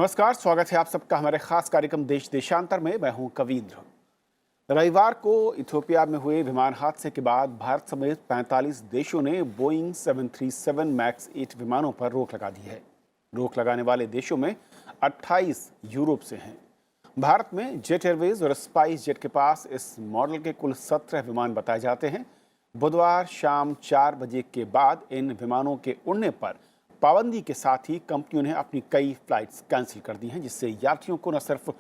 नमस्कार, स्वागत है आप सबका हमारे खास कार्यक्रम देश देशांतर में। मैं हूं कवींद्र। रविवार को इथियोपिया में हुए विमान हादसे के बाद भारत समेत 45 देशों ने बोइंग 737 मैक्स 8 विमानों पर रोक लगा दी है। रोक लगाने वाले देशों में 28 यूरोप से हैं। भारत में जेट एयरवेज और स्पाइस जेट के पास इस मॉडल के कुल 17 विमान बताए जाते हैं। बुधवार शाम 4 बजे के बाद इन विमानों के उड़ने पर पाबंदी के साथ ही कंपनियों ने अपनी कई फ्लाइट्स कैंसिल कर दी हैं, जिससे यात्रियों को न सिर्फ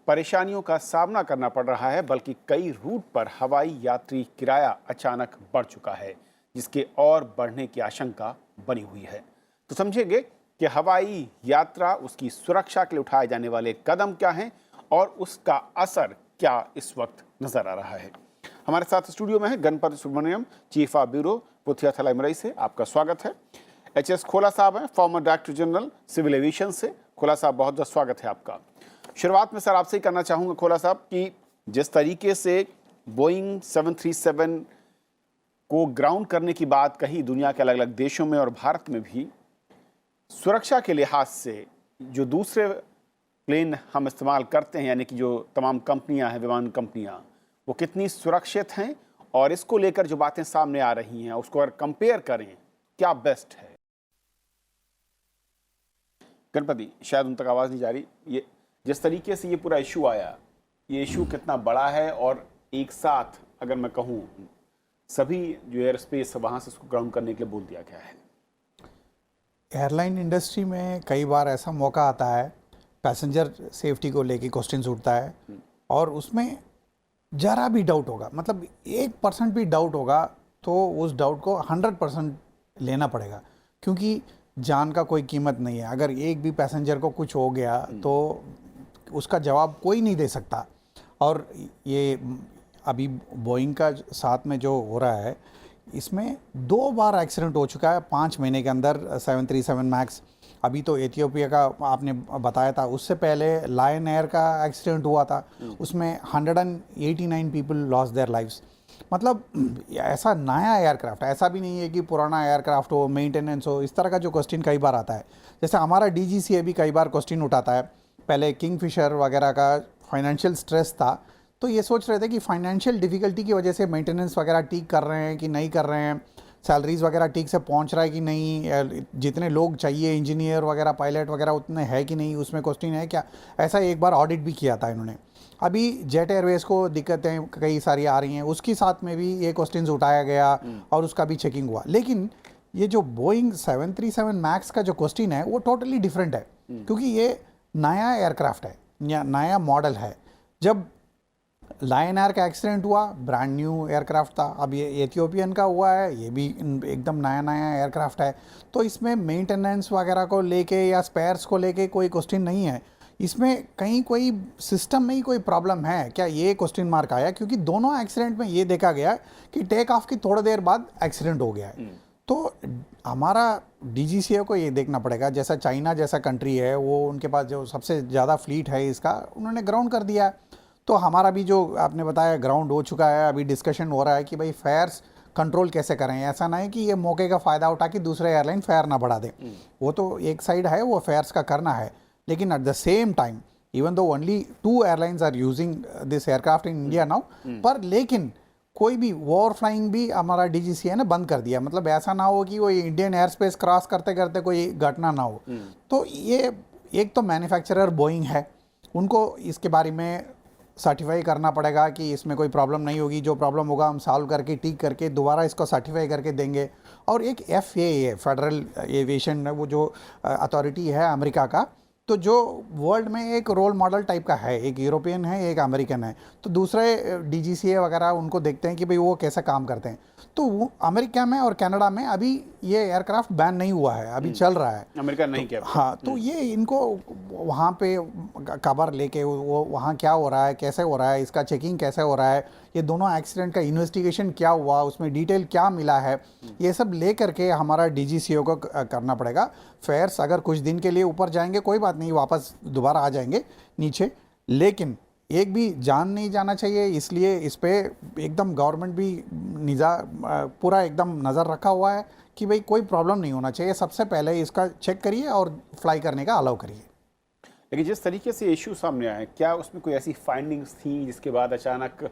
परेशानियों का सामना करना पड़ रहा है, बल्कि कई रूट पर हवाई यात्री किराया अचानक बढ़ चुका है, जिसके और बढ़ने की आशंका बनी हुई है। तो समझेंगे कि हवाई यात्रा, उसकी सुरक्षा के लिए उठाए जाने वाले कदम क्या हैं और उसका असर क्या इस वक्त नजर आ रहा है। हमारे साथ स्टूडियो में है Ganapathi Subramaniam, chief of bureau Puthiya Thalai से। आपका स्वागत है। एच.एस. खोला साहब हैं, former director general civil aviation से। खोला साहब, बहुत बहुत स्वागत है आपका। शुरुआत में सर आपसे ही करना चाहूँगा खोला साहब कि जिस तरीके से बोइंग 737 को ग्राउंड करने की बात कही दुनिया के अलग अलग देशों में और भारत में भी, सुरक्षा के लिहाज से जो दूसरे प्लेन हम इस्तेमाल करते हैं, यानी कि जो तमाम कंपनियां हैं, विमान कंपनियां, वो कितनी सुरक्षित हैं और इसको लेकर जो बातें सामने आ रही हैं उसको अगर कंपेयर करें, क्या बेस्ट है? गणपति, शायद उन तक आवाज़ नहीं जा रही। ये जिस तरीके से ये पूरा इशू आया, ये इशू कितना बड़ा है और एक साथ अगर मैं कहूँ सभी जो एयर स्पेस है वहाँ से इसको ग्राउंड करने के लिए बोल दिया गया है। एयरलाइन इंडस्ट्री में कई बार ऐसा मौका आता है, पैसेंजर सेफ्टी को लेके क्वेश्चंस उठता है और उसमें ज़रा भी डाउट होगा, मतलब 1% भी डाउट होगा तो उस डाउट को 100% लेना पड़ेगा, क्योंकि जान का कोई कीमत नहीं है। अगर एक भी पैसेंजर को कुछ हो गया तो उसका जवाब कोई नहीं दे सकता। और ये अभी बोइंग का साथ में जो हो रहा है, इसमें 2 बार एक्सीडेंट हो चुका है 5 महीने के अंदर 737 मैक्स। अभी तो एथियोपिया का आपने बताया था, उससे पहले लायन एयर का एक्सीडेंट हुआ था, उसमें 189 पीपल लॉस्ट देयर लाइव्स। मतलब ऐसा नया एयरक्राफ्ट, ऐसा भी नहीं है कि पुराना एयरक्राफ्ट हो, मेंटेनेंस हो, इस तरह का जो क्वेश्चन कई बार आता है। जैसे हमारा डीजीसीए भी कई बार क्वेश्चन उठाता है। पहले किंगफिशर वगैरह का फाइनेंशियल स्ट्रेस था, तो ये सोच रहे थे कि फाइनेंशियल डिफ़िकल्टी की वजह से मेंटेनेंस वगैरह ठीक कर रहे हैं कि नहीं कर रहे हैं, सैलरीज वगैरह ठीक से पहुंच रहा है कि नहीं, जितने लोग चाहिए इंजीनियर वगैरह पायलट वगैरह उतने है कि नहीं, उसमें क्वेश्चन है क्या। ऐसा एक बार ऑडिट भी किया था इन्होंने। अभी जेट एयरवेज़ को दिक्कतें कई सारी आ रही हैं, उसके साथ में भी ये क्वेश्चंस उठाया गया और उसका भी चेकिंग हुआ। लेकिन ये जो बोइंग 737 मैक्स का जो क्वेश्चन है वो टोटली डिफरेंट है, क्योंकि ये नया एयरक्राफ्ट है या नया मॉडल है। जब लायन एयर का एक्सीडेंट हुआ, ब्रांड न्यू एयरक्राफ्ट था। अब ये एथियोपियन का हुआ है, ये भी एकदम नया नया एयरक्राफ्ट है। तो इसमें मेंटेनेंस वगैरह को लेके या स्पेयर्स को लेके कोई क्वेश्चन नहीं है। इसमें कहीं कोई सिस्टम में ही कोई प्रॉब्लम है क्या, ये क्वेश्चन मार्क आया, क्योंकि दोनों एक्सीडेंट में ये देखा गया कि टेक ऑफ की थोड़ी देर बाद एक्सीडेंट हो गया है। तो हमारा डीजीसीए को ये देखना पड़ेगा, जैसा चाइना जैसा कंट्री है, वो उनके पास जो सबसे ज़्यादा फ्लीट है इसका, उन्होंने ग्राउंड कर दिया है। तो हमारा भी जो आपने बताया ग्राउंड हो चुका है। अभी डिस्कशन हो रहा है कि भाई फेयर्स कंट्रोल कैसे करें। ऐसा ना है कि ये मौके का फ़ायदा उठा के दूसरे एयरलाइन फेयर ना बढ़ा दे। वो तो एक साइड है, वो फेयर्स का करना है, लेकिन at the same time even though only 2 airlines are using this aircraft in India now, पर लेकिन कोई भी ओवर फ्लाइंग भी हमारा डीजीसीए ने बंद कर दिया। मतलब ऐसा ना हो कि वो इंडियन एयर स्पेस क्रॉस करते करते कोई घटना ना हो। तो ये एक तो मैन्युफैक्चरर बोइंग है, उनको इसके बारे में सर्टिफाई करना पड़ेगा कि इसमें कोई प्रॉब्लम नहीं होगी। जो प्रॉब्लम होगा हम सॉल्व करके ठीक करके दोबारा इसको सर्टिफाई करके देंगे। और एक FAA फेडरल एविएशन, वो जो अथॉरिटी है अमेरिका का, तो जो वर्ल्ड में एक रोल मॉडल टाइप का है, एक यूरोपियन है एक अमेरिकन है, तो दूसरे डीजीसीए वगैरह उनको देखते हैं कि भाई वो कैसा काम करते हैं। तो वो अमेरिका में और कनाडा में अभी ये एयरक्राफ्ट बैन नहीं हुआ है, अभी चल रहा है, अमेरिका नहीं किया। हाँ, तो ये इनको वहाँ पे खबर लेके वो वहाँ क्या हो रहा है, कैसे हो रहा है, इसका चेकिंग कैसे हो रहा है, ये दोनों एक्सीडेंट का इन्वेस्टिगेशन क्या हुआ, उसमें डिटेल क्या मिला है, ये सब ले करके हमारा डीजीसीए को करना पड़ेगा। फेयर्स अगर कुछ दिन के लिए ऊपर जाएंगे कोई बात नहीं, वापस दोबारा आ जाएंगे नीचे, लेकिन एक भी जान नहीं जाना चाहिए। इसलिए इस पे एकदम गवर्नमेंट भी पूरा एकदम नज़र रखा हुआ है कि भाई कोई प्रॉब्लम नहीं होना चाहिए। सबसे पहले इसका चेक करिए और फ्लाई करने का अलाउ करिए। लेकिन जिस तरीके से इशू सामने आए, क्या उसमें कोई ऐसी फाइंडिंग्स थी जिसके बाद अचानक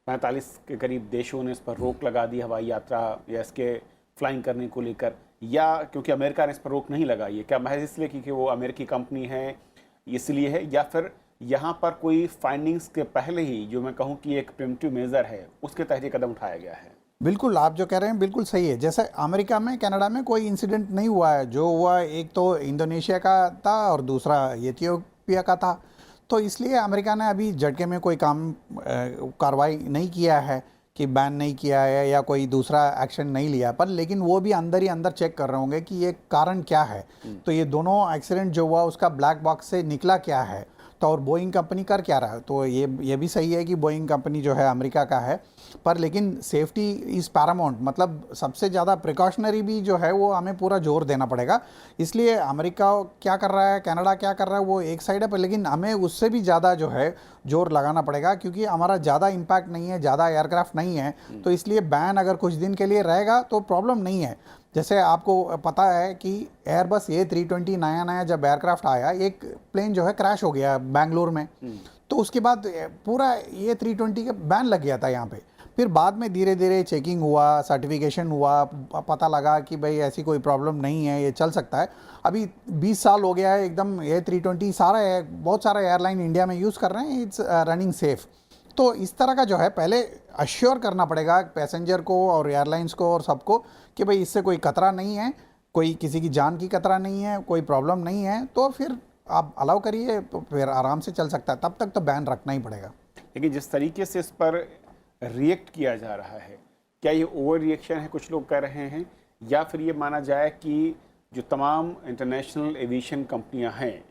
45 के करीब देशों ने इस पर रोक लगा दी हवाई यात्रा या इसके फ्लाइंग करने को लेकर, या क्योंकि अमेरिका ने इस पर रोक नहीं लगाई है, क्या महज इसलिए क्योंकि वो अमेरिकी कंपनी है इसलिए है, या फिर यहाँ पर कोई फाइंडिंग्स के पहले ही जो मैं कहूँ कि एक प्रिवेंटिव मेजर है उसके तहत ये कदम उठाया गया है? बिल्कुल, आप जो कह रहे हैं बिल्कुल सही है। जैसे अमेरिका में, कनाडा में कोई इंसिडेंट नहीं हुआ है। जो हुआ एक तो इंडोनेशिया का था और दूसरा एथियोपिया का था। तो इसलिए अमेरिका ने अभी झटके में कोई कार्रवाई नहीं किया है कि बैन नहीं किया है या कोई दूसरा एक्शन नहीं लिया, पर लेकिन वो भी अंदर ही अंदर चेक कर रहे होंगे कि ये कारण क्या है। तो ये दोनों एक्सीडेंट जो हुआ उसका ब्लैक बॉक्स से निकला क्या है, तो और बोइंग कंपनी कर क्या रहा है। तो ये भी सही है कि बोइंग कंपनी जो है अमेरिका का है, पर लेकिन सेफ्टी इज़ पैरामाउंट, मतलब सबसे ज़्यादा प्रिकॉशनरी भी जो है वो हमें पूरा जोर देना पड़ेगा। इसलिए अमेरिका क्या कर रहा है, कनाडा क्या कर रहा है, वो एक साइड है, पर लेकिन हमें उससे भी ज़्यादा जो है जोर लगाना पड़ेगा, क्योंकि हमारा ज़्यादा इम्पैक्ट नहीं है, ज़्यादा एयरक्राफ्ट नहीं है। तो इसलिए बैन अगर कुछ दिन के लिए रहेगा तो प्रॉब्लम नहीं है। जैसे आपको पता है कि एयरबस A320 नया नया जब एयरक्राफ्ट आया, एक प्लेन जो है क्रैश हो गया बेंगलोर में, तो उसके बाद पूरा A320 का बैन लग गया था यहाँ पे। फिर बाद में धीरे धीरे चेकिंग हुआ, सर्टिफिकेशन हुआ, पता लगा कि भाई ऐसी कोई प्रॉब्लम नहीं है, ये चल सकता है। अभी 20 साल हो गया है, एकदम A320 बहुत सारा एयरलाइन इंडिया में यूज़ कर रहे हैं, इट्स रनिंग सेफ। तो इस तरह का जो है पहले अश्योर करना पड़ेगा पैसेंजर को और एयरलाइंस को और सबको कि भाई इससे कोई खतरा नहीं है, कोई किसी की जान की खतरा नहीं है, कोई प्रॉब्लम नहीं है, तो फिर आप अलाउ करिए, तो फिर आराम से चल सकता है। तब तक तो बैन रखना ही पड़ेगा। लेकिन जिस तरीके से इस पर रिएक्ट किया जा रहा है, क्या ये ओवर रिएक्शन है, कुछ लोग कह रहे हैं, या फिर ये माना जाए कि जो तमाम इंटरनेशनल एविएशन कंपनियां हैं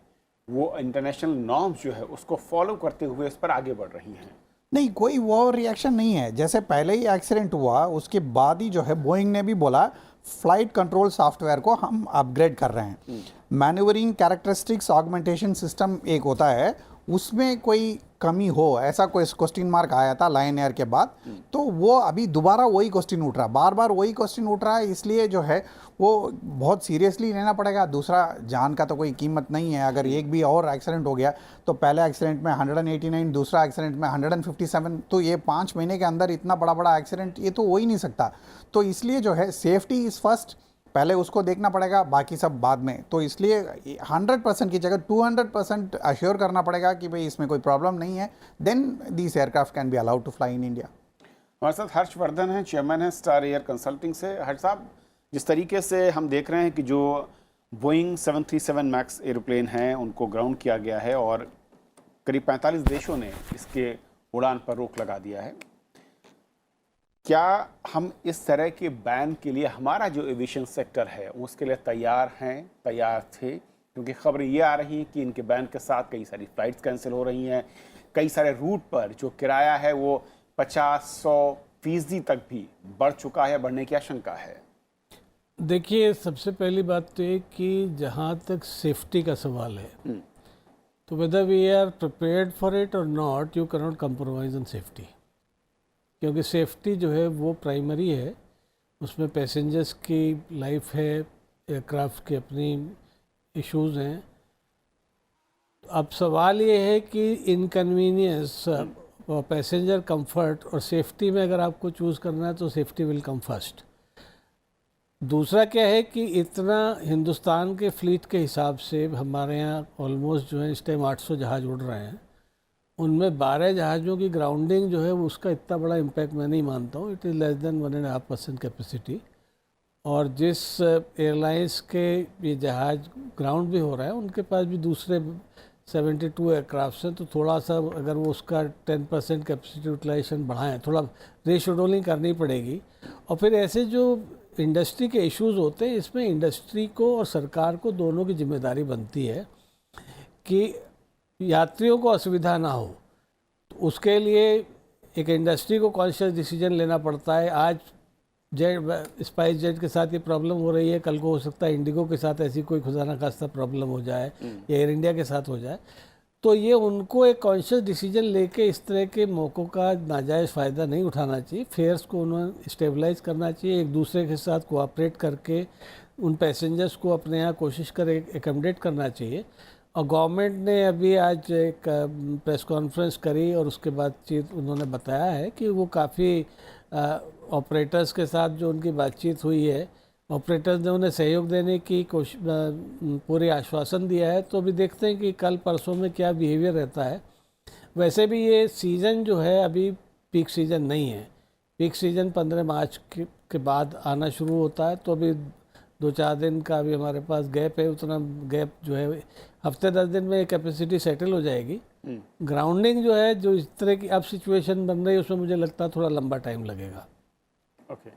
वो इंटरनेशनल नॉर्म्स जो है उसको फॉलो करते हुए इस पर आगे बढ़ रही हैं? नहीं, कोई वो रिएक्शन नहीं है। जैसे पहले ही एक्सीडेंट हुआ उसके बाद ही जो है बोइंग ने भी बोला फ्लाइट कंट्रोल सॉफ्टवेयर को हम अपग्रेड कर रहे हैं। मैन्यूवरिंग कैरेक्टरिस्टिक्स ऑगमेंटेशन सिस्टम एक होता है, उसमें कोई कमी हो, ऐसा कोई क्वेश्चन मार्क आया था लायन एयर के बाद, तो वो अभी दोबारा वही क्वेश्चन उठ रहा है, बार बार वही क्वेश्चन उठ रहा है। इसलिए जो है वो बहुत सीरियसली लेना पड़ेगा। दूसरा, जान का तो कोई कीमत नहीं है। अगर एक भी और एक्सीडेंट हो गया तो पहले एक्सीडेंट में 189, दूसरा एक्सीडेंट में 157, तो ये 5 महीने के अंदर इतना बड़ा बड़ा एक्सीडेंट ये तो हो ही नहीं सकता। तो इसलिए जो है सेफ्टी इज़ फर्स्ट, पहले उसको देखना पड़ेगा, बाकी सब बाद में। तो इसलिए 100% की जगह 200% अश्योर करना पड़ेगा कि भाई इसमें कोई प्रॉब्लम नहीं है, then this aircraft can be allowed to fly in India. हमारे साथ हर्षवर्धन हैं, चेयरमैन है स्टार एयर कंसल्टिंग से। हर्ष साहब, जिस तरीके से हम देख रहे हैं कि जो बोइंग 737 मैक्स एरोप्लेन हैं उनको ग्राउंड किया गया है और करीब 45 देशों ने इसके उड़ान पर रोक लगा दिया है, क्या हम इस तरह के बैन के लिए, हमारा जो एविएशन सेक्टर है उसके लिए तैयार हैं, तैयार थे? क्योंकि खबरें ये आ रही हैं कि इनके बैन के साथ कई सारी फ्लाइट्स कैंसिल हो रही हैं, कई सारे रूट पर जो किराया है वो 50-100% तक भी बढ़ चुका है, बढ़ने की आशंका है। देखिए, सबसे पहली बात तो ये कि जहाँ तक सेफ्टी का सवाल है, तो whether we are prepared for it or not, you can not compromise on safety. क्योंकि सेफ्टी जो है वो प्राइमरी है, उसमें पैसेंजर्स की लाइफ है, एयरक्राफ्ट के अपनी इश्यूज़ हैं। अब सवाल ये है कि इनकन्वीनियंस, पैसेंजर कंफर्ट और सेफ्टी में अगर आपको चूज़ करना है तो सेफ्टी विल कम फर्स्ट। दूसरा क्या है कि इतना हिंदुस्तान के फ्लीट के हिसाब से हमारे यहाँ ऑलमोस्ट जो है इस टाइम 800 जहाज़ उड़ रहे हैं, उनमें 12 जहाज़ों की ग्राउंडिंग जो है उसका इतना बड़ा इम्पैक्ट मैं नहीं मानता हूँ। It is less than 1.5% capacity. और जिस एयरलाइंस के ये जहाज़ ग्राउंड भी हो रहा है उनके पास भी दूसरे 72 एयरक्राफ्ट हैं, तो थोड़ा सा अगर वो उसका 10% कैपेसिटी यूटिलाइजेशन बढ़ाएं, थोड़ा रेशोडोलिंग करनी पड़ेगी। और फिर ऐसे जो इंडस्ट्री के इश्यूज़ होते हैं, इसमें इंडस्ट्री को और सरकार को दोनों की जिम्मेदारी बनती है कि यात्रियों को असुविधा ना हो। तो उसके लिए एक इंडस्ट्री को कॉन्शियस डिसीजन लेना पड़ता है। आज स्पाइस जेट के साथ ये प्रॉब्लम हो रही है, कल को हो सकता है इंडिगो के साथ ऐसी कोई खुदा न खास्ता प्रॉब्लम हो जाए या एयर इंडिया के साथ हो जाए। तो ये उनको एक कॉन्शियस डिसीजन लेके इस तरह के मौक़ों का नाजायज़ फ़ायदा नहीं उठाना चाहिए। फेयर्स को उन्होंने स्टेबलाइज़ करना चाहिए, एक दूसरे के साथ कोऑपरेट करके उन पैसेंजर्स को अपने यहाँ कोशिश कर एकोमोडेट करना चाहिए। और गवर्नमेंट ने अभी आज एक प्रेस कॉन्फ्रेंस करी और उसके बातचीत उन्होंने बताया है कि वो काफ़ी ऑपरेटर्स के साथ जो उनकी बातचीत हुई है, ऑपरेटर्स ने उन्हें सहयोग देने की पूरी आश्वासन दिया है। तो अभी देखते हैं कि कल परसों में क्या बिहेवियर रहता है। वैसे भी ये सीज़न जो है अभी पीक सीज़न नहीं है। पीक सीज़न 15 मार्च के बाद आना शुरू होता है। तो अभी 2-4 दिन का अभी हमारे पास गैप है। उतना गैप जो है हफ्ते 10 दिन में कैपेसिटी सेटल हो जाएगी। ग्राउंडिंग जो है, जो इस तरह की अब सिचुएशन बन रही है, उसमें मुझे लगता है थोड़ा लंबा टाइम लगेगा। ओके।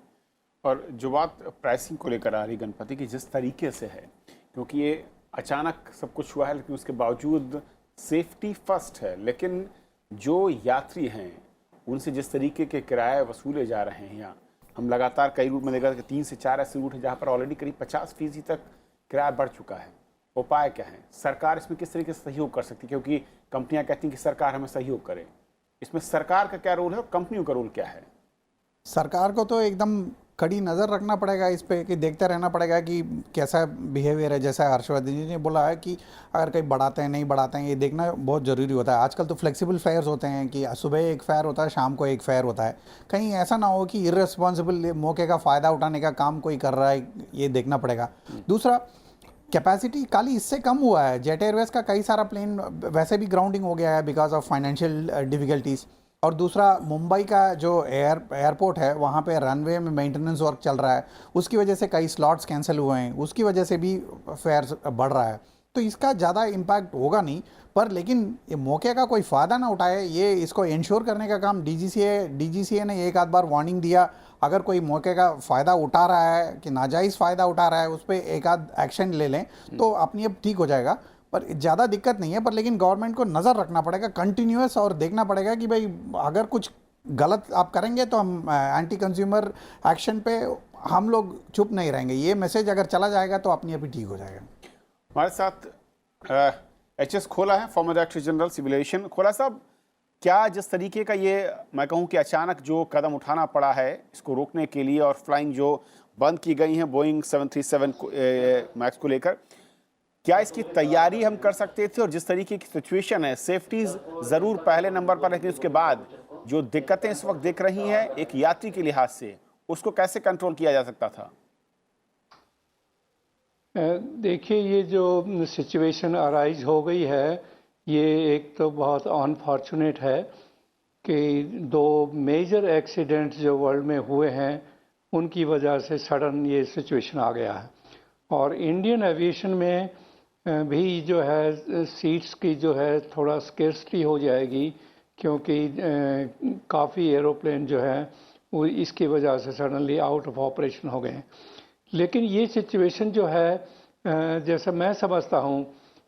और जो बात प्राइसिंग को लेकर आ रही गणपति की, जिस तरीके से है, क्योंकि ये अचानक सब कुछ हुआ है, लेकिन उसके बावजूद सेफ्टी फर्स्ट है, लेकिन जो यात्री हैं उनसे जिस तरीके के किराए वसूले जा रहे हैं, यहाँ हम लगातार कई रूट में देखा कि 3 से 4 ऐसे रूट हैं जहाँ पर ऑलरेडी करीब 50% तक किराया बढ़ चुका है। उपाय क्या है? सरकार इसमें किस तरीके से सहयोग कर सकती है? क्योंकि कंपनियां कहती हैं कि सरकार हमें सहयोग करे। इसमें सरकार का क्या रोल है और कंपनियों का रोल क्या है? सरकार को तो एकदम कड़ी नज़र रखना पड़ेगा इस पे, कि देखते रहना पड़ेगा कि कैसा बिहेवियर है। जैसा हर्षवर्धन जी ने बोला है कि अगर कहीं बढ़ाते हैं नहीं बढ़ाते हैं, ये देखना बहुत ज़रूरी होता है। आजकल तो फ्लेक्सिबल फेयर्स होते हैं कि सुबह एक फेयर होता है, शाम को एक फेयर होता है। कहीं ऐसा ना हो कि इर्रेस्पॉन्सिबल मौके का फ़ायदा उठाने का काम कोई कर रहा है, ये देखना पड़ेगा। दूसरा, कैपेसिटी खाली इससे कम हुआ है। जेट एयरवेज का कई सारा प्लेन वैसे भी ग्राउंडिंग हो गया है बिकॉज ऑफ फाइनेंशियल डिफ़िकल्टीज़। और दूसरा, मुंबई का जो एयरपोर्ट है, वहाँ पे रनवे में मेंटेनेंस वर्क चल रहा है, उसकी वजह से कई स्लॉट्स कैंसिल हुए हैं, उसकी वजह से भी फेयर बढ़ रहा है। तो इसका ज़्यादा इम्पैक्ट होगा नहीं, पर लेकिन ये मौके का कोई फ़ायदा ना उठाए, ये इसको इंश्योर करने का काम डीजीसीए ने एक आध बार वार्निंग दिया। अगर कोई मौके का फ़ायदा उठा रहा है कि नाजायज़ फ़ायदा उठा रहा है, उस पर एक आध एक्शन ले लें तो अपनी अब ठीक हो जाएगा। पर ज़्यादा दिक्कत नहीं है, पर लेकिन गवर्नमेंट को नज़र रखना पड़ेगा कंटिन्यूअस, और देखना पड़ेगा कि भाई अगर कुछ गलत आप करेंगे तो हम एंटी कंज्यूमर एक्शन पे हम लोग चुप नहीं रहेंगे। ये मैसेज अगर चला जाएगा तो अपनी अभी ठीक हो जाएगा। हमारे साथ एचएस खोला है, former director general civil aviation. Khola साहब, क्या जिस तरीके का ये मैं कहूँ कि अचानक जो कदम उठाना पड़ा है इसको रोकने के लिए, और फ्लाइंग जो बंद की गई हैं बोइंग 737 मैक्स को लेकर, क्या इसकी तैयारी हम कर सकते थे? और जिस तरीके की सिचुएशन है, सेफ्टी ज़रूर पहले नंबर पर, लेकिन उसके बाद जो दिक्कतें इस वक्त दिख रही हैं एक यात्री के लिहाज से, उसको कैसे कंट्रोल किया जा सकता था? देखिए, ये जो सिचुएशन अराइज हो गई है, ये एक तो बहुत अनफॉर्चुनेट है कि 2 मेजर एक्सीडेंट्स जो वर्ल्ड में हुए हैं उनकी वजह से सडन ये सिचुएशन आ गया है। और इंडियन एविएशन में भी जो है सीट्स की जो है थोड़ा स्केर्सिटी हो जाएगी, क्योंकि काफ़ी एरोप्लेन जो है वो इसकी वजह से सडनली आउट ऑफ ऑपरेशन हो गए। लेकिन ये सिचुएशन जो है जैसा मैं समझता हूँ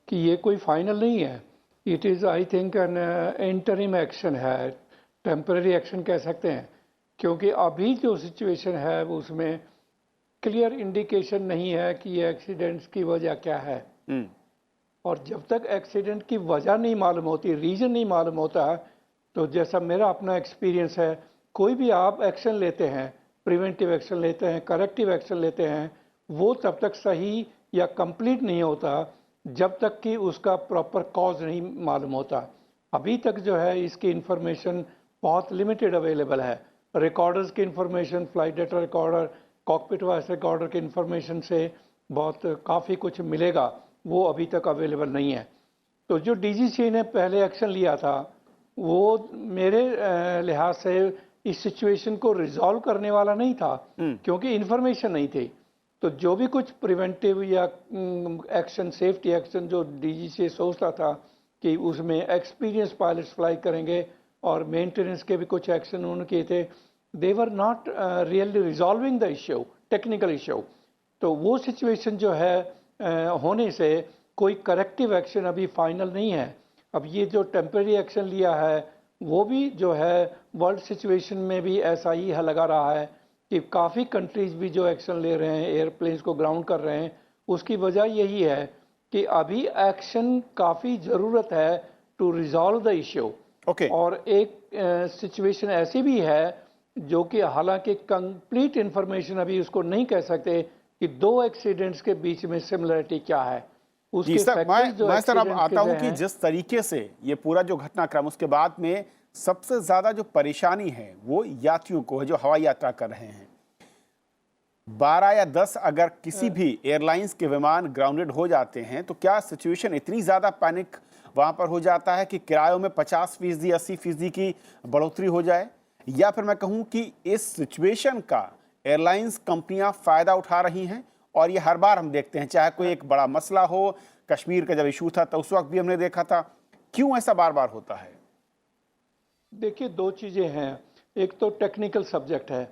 कि ये कोई फाइनल नहीं है। It is I think N interim action है, टेम्पररी एक्शन कह सकते हैं, क्योंकि अभी जो सिचुएशन है उसमें क्लियर इंडिकेशन नहीं है कि ये एक्सीडेंट्स की वजह क्या है। और जब तक एक्सीडेंट की वजह नहीं मालूम होती, रीज़न नहीं मालूम होता, तो जैसा मेरा अपना एक्सपीरियंस है, कोई भी आप एक्शन लेते हैं, प्रिवेंटिव एक्शन लेते हैं, करेक्टिव एक्शन लेते हैं, वो तब तक सही या कंप्लीट नहीं होता जब तक कि उसका प्रॉपर कॉज नहीं मालूम होता। अभी तक जो है इसकी इंफॉर्मेशन बहुत लिमिटेड अवेलेबल है। रिकॉर्डर्स की information, flight data recorder, cockpit voice recorder की इंफॉर्मेशन से बहुत काफ़ी कुछ मिलेगा, वो अभी तक अवेलेबल नहीं है। तो जो डीजीसी ने पहले एक्शन लिया था वो मेरे लिहाज से इस सिचुएशन को रिजॉल्व करने वाला नहीं था, क्योंकि इंफॉर्मेशन नहीं थी। तो जो भी कुछ प्रिवेंटिव या एक्शन, सेफ्टी एक्शन जो डीजीसी सोचता था कि उसमें एक्सपीरियंस पायलट्स फ्लाई करेंगे और मेंटेनेंस के भी कुछ एक्शन उन्होंने किए थे, they were not really resolving the issue, technical issue. तो वो सिचुएशन जो है होने से कोई करेक्टिव एक्शन अभी फाइनल नहीं है। अब ये जो टेम्परेरी एक्शन लिया है वो भी जो है वर्ल्ड सिचुएशन में भी ऐसा ही लगा रहा है कि काफ़ी कंट्रीज भी जो एक्शन ले रहे हैं, एयरप्लेन्स को ग्राउंड कर रहे हैं, उसकी वजह यही है कि अभी एक्शन काफ़ी ज़रूरत है टू रिजॉल्व द इश्यू। और एक सिचुएशन ऐसी भी है जो कि हालांकि कंप्लीट इंफॉर्मेशन अभी उसको नहीं कह सकते कि 2 एक्सीडेंट्स के बीच में सिमिलरिटी क्या है, जी सर, factors जो मैं सर अब accident आता के हूं गए कि हैं, जिस तरीके से ये पूरा जो घटनाक्रम, उसके बाद में सबसे ज्यादा जो परेशानी है वो यात्रियों को है जो हवाई यात्रा कर रहे हैं। 12 या 10 अगर किसी भी एयरलाइंस के विमान ग्राउंडेड हो जाते हैं तो क्या सिचुएशन इतनी ज्यादा पैनिक वहां पर हो जाता है कि किरायों में 50%, 80% की बढ़ोतरी हो जाए? या फिर मैं कहूं कि इस सिचुएशन का एयरलाइंस कंपनियां फायदा उठा रही हैं और ये हर बार हम देखते हैं, चाहे कोई एक बड़ा मसला हो, कश्मीर का जब इशू था तो उस वक्त भी हमने देखा था, क्यों ऐसा बार बार होता है? देखिए दो चीज़ें हैं। एक तो टेक्निकल सब्जेक्ट है।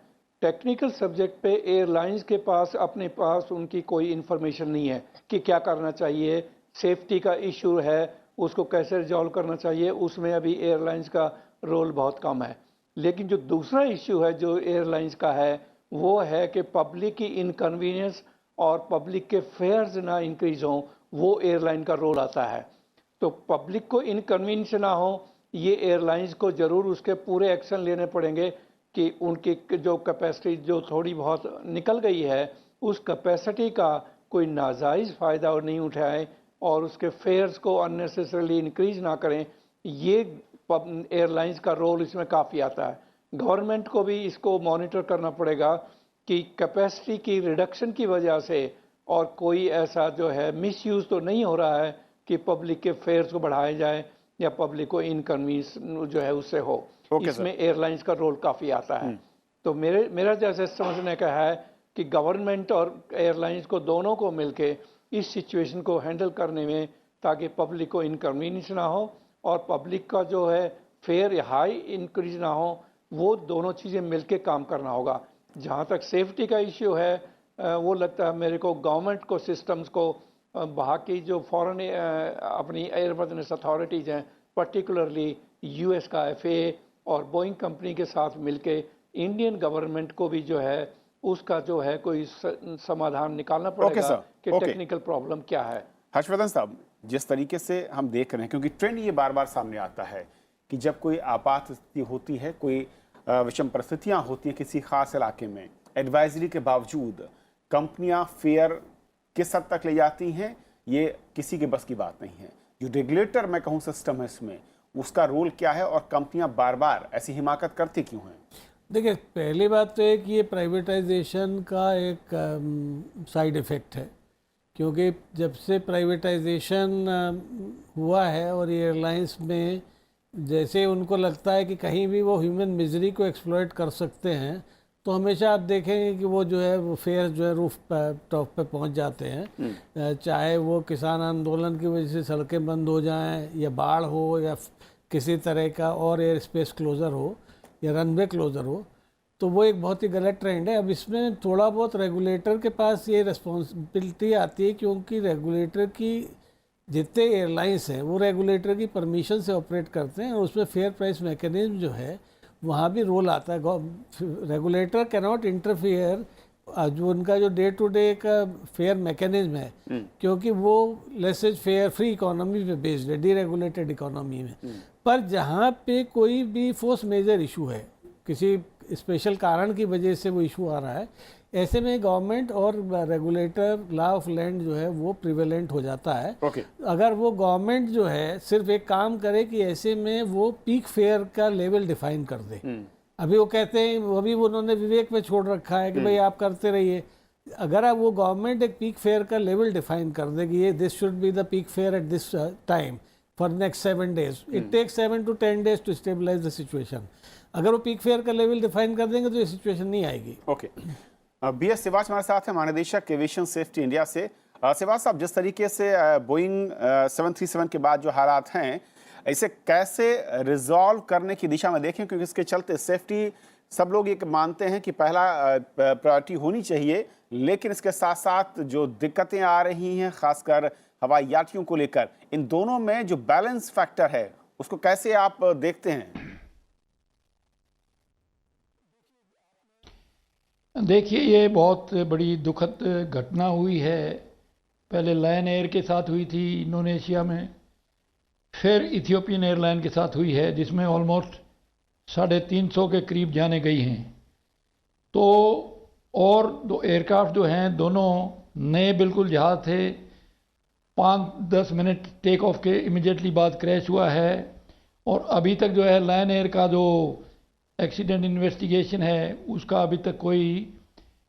टेक्निकल सब्जेक्ट पे एयरलाइंस के पास अपने पास उनकी कोई इन्फॉर्मेशन नहीं है कि क्या करना चाहिए, सेफ्टी का इशू है उसको कैसे रिजॉल्व करना चाहिए, उसमें अभी एयरलाइंस का रोल बहुत कम है। लेकिन जो दूसरा इशू है जो एयरलाइंस का है वो है कि पब्लिक की इनकन्वीनियंस और पब्लिक के फेयर्स ना इंक्रीज हों, वो एयरलाइन का रोल आता है। तो पब्लिक को इनकन्वीनियंस ना हो, ये एयरलाइंस को ज़रूर उसके पूरे एक्शन लेने पड़ेंगे कि उनकी जो कैपेसिटी जो थोड़ी बहुत निकल गई है उस कैपेसिटी का कोई नाजायज़ फ़ायदा और नहीं उठाएं और उसके फेयर्स को अननेसेसरली इंक्रीज ना करें। ये एयरलाइंस का रोल इसमें काफ़ी आता है। गवर्नमेंट को भी इसको मॉनिटर करना पड़ेगा कि कैपेसिटी की रिडक्शन की वजह से और कोई ऐसा जो है मिसयूज़ तो नहीं हो रहा है कि पब्लिक के फेयर्स को बढ़ाए जाए या पब्लिक को इनकन्वीनियंस जो है उससे हो। इसमें एयरलाइंस का रोल काफ़ी आता है। तो मेरा जैसे समझने का है कि गवर्नमेंट और एयरलाइंस को दोनों को मिलके इस सिचुएशन को हैंडल करने में, ताकि पब्लिक को इनकन्वीनियंस ना हो और पब्लिक का जो है फेयर हाई इंक्रीज ना हो, वो दोनों चीज़ें मिलके काम करना होगा। जहाँ तक सेफ्टी का इश्यू है वो लगता है मेरे को गवर्नमेंट को सिस्टम्स को वहाँ की जो फॉरेन अपनी एयरवर्दिनेस अथॉरिटीज़ हैं, पर्टिकुलरली यूएस का FAA और बोइंग कंपनी के साथ मिलके इंडियन गवर्नमेंट को भी जो है उसका जो है कोई समाधान निकालना पड़ेगा कि टेक्निकल प्रॉब्लम क्या है। हर्षवर्धन साहब, जिस तरीके से हम देख रहे हैं, क्योंकि ट्रेंड ये बार बार सामने आता है कि जब कोई आपात स्थिति होती है, कोई विषम परिस्थितियां होती हैं किसी खास इलाके में, एडवाइजरी के बावजूद कंपनियां फेयर किस हद तक ले जाती हैं, ये किसी के बस की बात नहीं है। जो रेगुलेटर मैं कहूँ सिस्टम है इसमें, उसका रोल क्या है और कंपनियां बार बार ऐसी हिमाकत करती क्यों हैं? देखिए, पहली बात तो है कि ये प्राइवेटाइजेशन का एक साइड इफ़ेक्ट है, क्योंकि जब से प्राइवेटाइजेशन हुआ है और एयरलाइंस में जैसे उनको लगता है कि कहीं भी वो ह्यूमन मिजरी को एक्सप्लॉइट कर सकते हैं, तो हमेशा आप देखेंगे कि वो जो है वो फेयर जो है रूफ टॉप पे पहुंच जाते हैं। चाहे वो किसान आंदोलन की वजह से सड़कें बंद हो जाएं, या बाढ़ हो, या किसी तरह का और एयर स्पेस क्लोज़र हो, या रनवे क्लोज़र हो, तो वो एक बहुत ही गलत ट्रेंड है। अब इसमें थोड़ा बहुत रेगुलेटर के पास ये रिस्पॉन्सिबिलिटी आती है, क्योंकि रेगुलेटर की जितने एयरलाइंस हैं वो रेगुलेटर की परमिशन से ऑपरेट करते हैं, और उसमें फेयर प्राइस मैकेनिज्म जो है वहाँ भी रोल आता है। रेगुलेटर कैन नॉट इंटरफियर जो उनका जो डे टू डे का फेयर मैकेनिज्म है, क्योंकि वो less is fair free economy पे बेस्ड है, डीरेगुलेटेड इकोनॉमी में। पर जहाँ पे कोई भी फोर्स मेजर इशू है, किसी स्पेशल कारण की वजह से वो इशू आ रहा है, ऐसे में गवर्नमेंट और रेगुलेटर लॉ ऑफ लैंड जो है वो प्रिवेलेंट हो जाता है। अगर वो गवर्नमेंट जो है सिर्फ एक काम करे कि ऐसे में वो पीक फेयर का लेवल डिफाइन कर दे। अभी वो कहते हैं, वो भी उन्होंने विवेक में छोड़ रखा है कि भाई आप करते रहिए। अगर आप वो गवर्नमेंट एक पीक फेयर का लेवल डिफाइन कर दे कि ये this should be the peak fare at this time for next 7 days, it takes 7 to 10 days to stabilise the situation. अगर वो पीक फेयर का लेवल डिफाइन कर देंगे तो ये सिचुएशन नहीं आएगी। BS सिवाच हमारे साथ हैं, महानिदेशक एविएशन सेफ्टी इंडिया से। सिवाच साहब, जिस तरीके से बोइंग 737 के बाद जो हालात हैं, इसे कैसे रिजॉल्व करने की दिशा में देखें, क्योंकि इसके चलते सेफ्टी सब लोग ये मानते हैं कि पहला प्रायोरिटी होनी चाहिए, लेकिन इसके साथ साथ जो दिक्कतें आ रही हैं खासकर हवाई यात्रियों को लेकर, इन दोनों में जो बैलेंस फैक्टर है उसको कैसे आप देखते हैं? देखिए, ये बहुत बड़ी दुखद घटना हुई है। पहले लायन एयर के साथ हुई थी इंडोनेशिया में, फिर इथियोपियन एयरलाइन के साथ हुई है, जिसमें ऑलमोस्ट 350 के करीब जाने गई हैं। तो और दो एयरक्राफ्ट जो हैं दोनों नए बिल्कुल जहाज़ थे, 5-10 मिनट टेक ऑफ के इमिडिएटली बाद क्रैश हुआ है। और अभी तक जो है लायन एयर का जो एक्सीडेंट इन्वेस्टिगेशन है उसका अभी तक कोई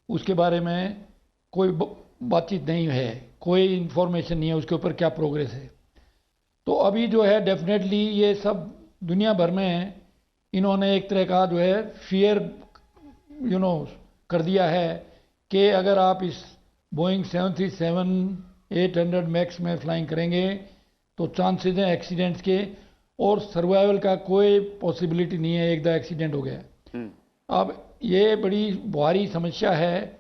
उसके बारे में कोई बातचीत नहीं है, कोई इन्फॉर्मेशन नहीं है उसके ऊपर क्या प्रोग्रेस है। तो अभी जो है डेफिनेटली ये सब दुनिया भर में इन्होंने एक तरह का जो है फियर कर दिया है कि अगर आप इस बोइंग 737-800 मैक्स में फ्लाइंग करेंगे तो चांसेस हैं एक्सीडेंट्स के, और सर्वाइवल का कोई पॉसिबिलिटी नहीं है एक दा एक्सीडेंट हो गया। अब ये बड़ी भारी समस्या है।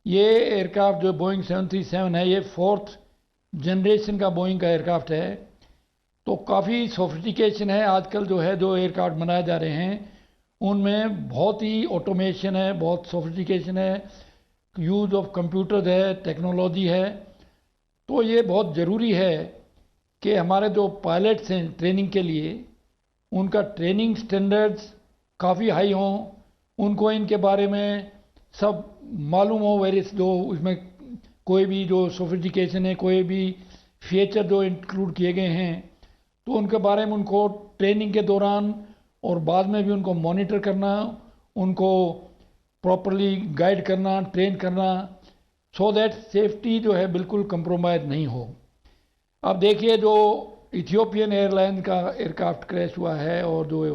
ये एयरक्राफ्ट जो बोइंग 737 है ये 4th जनरेशन का बोइंग का एयरक्राफ्ट है, तो काफ़ी सोफिस्टिकेशन है आजकल जो है जो एयरक्राफ्ट बनाए जा रहे हैं उनमें बहुत ही ऑटोमेशन है, बहुत सोफिस्टिकेशन है, यूज़ ऑफ कंप्यूटर है, टेक्नोलॉजी है। तो ये बहुत ज़रूरी है कि हमारे जो पायलट्स हैं ट्रेनिंग के लिए उनका ट्रेनिंग स्टैंडर्ड्स काफ़ी हाई हों, उनको इनके बारे में सब मालूम हो, वेरियस जो उसमें कोई भी जो सोफिस्टिकेशन है, कोई भी फीचर जो इंक्लूड किए गए हैं तो उनके बारे में उनको ट्रेनिंग के दौरान और बाद में भी उनको मॉनिटर करना, उनको प्रॉपरली गाइड करना, ट्रेन करना, सो दैट सेफ्टी जो है बिल्कुल कंप्रोमाइज नहीं हो। अब देखिए जो इथियोपियन एयरलाइन का एयरक्राफ्ट क्रैश हुआ है और जो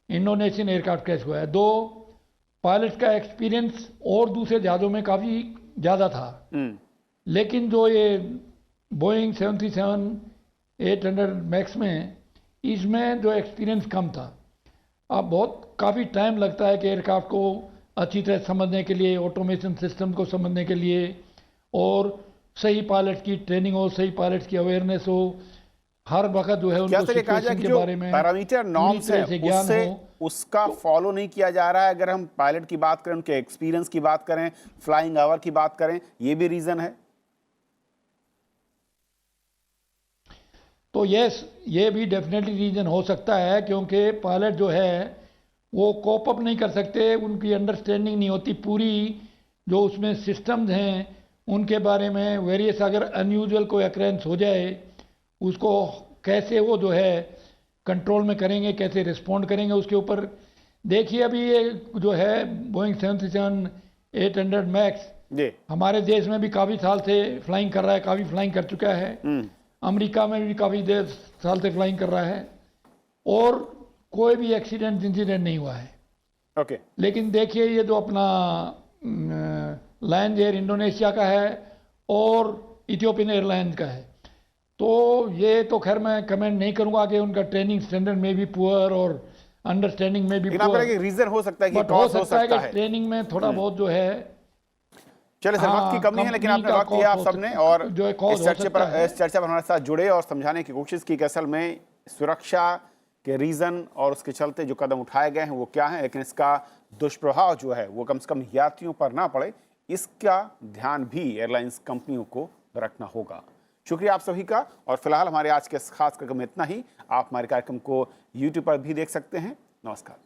इंडोनेशियन एयरक्राफ्ट क्रैश हुआ है, दो पायलट का एक्सपीरियंस और दूसरे जहाज़ों में काफ़ी ज़्यादा था, लेकिन जो ये बोइंग 737-800 मैक्स में इसमें जो एक्सपीरियंस कम था। अब बहुत काफ़ी टाइम लगता है कि एयरक्राफ्ट को अच्छी तरह समझने के लिए, ऑटोमेशन सिस्टम को समझने के लिए, और सही पायलट की ट्रेनिंग हो, सही पायलट की अवेयरनेस हो, हर वक्त जो है उनको सिचुएशन के बारे में पैरामीटर नॉर्म्स है उससे उसका फॉलो नहीं किया जा रहा है। अगर हम पायलट की बात करें, उनके एक्सपीरियंस की बात करें, फ्लाइंग आवर की बात करें, ये भी रीजन है। तो यस, ये भी डेफिनेटली रीजन हो सकता है, क्योंकि पायलट जो है वो कोप अप नहीं कर सकते, उनकी अंडरस्टैंडिंग नहीं होती पूरी, जो उसमें सिस्टम्स हैं उनके बारे में वेरियस, अगर अनयूजुअल कोई अक्रेंस हो जाए उसको कैसे वो जो है कंट्रोल में करेंगे, कैसे रिस्पॉन्ड करेंगे उसके ऊपर। देखिए अभी ये जो है बोइंग 737-800 मैक्स हमारे देश में भी काफ़ी साल से फ्लाइंग कर रहा है, काफ़ी फ्लाइंग कर चुका है, अमेरिका में भी काफ़ी देर साल से फ्लाइंग कर रहा है और कोई भी एक्सीडेंट इंसिडेंट नहीं हुआ है। लेकिन देखिए ये जो अपना लायन एयर इंडोनेशिया का है और इथियोपियन एयरलाइंस का है, तो ये तो खैर मैं कमेंट नहीं करूंगा कि उनका ट्रेनिंग स्टैंडर्ड में भी पुअर और अंडरस्टैंडिंग में भी पुअर, रीजन हो सकता है कि हो सकता है कि ट्रेनिंग में थोड़ा बहुत जो है। चलिए सर, वक्त की कमी है, लेकिन आपने वक्त दिया आप सबने और इस चर्चा पर हमारे साथ जुड़े और समझाने की कोशिश की कि असल में सुरक्षा के रीजन और उसके चलते जो कदम उठाए गए हैं वो क्या है, लेकिन इसका दुष्प्रभाव जो है वो कम से कम यात्रियों पर ना पड़े, इसका ध्यान भी एयरलाइंस कंपनियों को रखना होगा। शुक्रिया आप सभी का, और फिलहाल हमारे आज के इस खास कार्यक्रम में इतना ही। आप हमारे कार्यक्रम को YouTube पर भी देख सकते हैं। नमस्कार।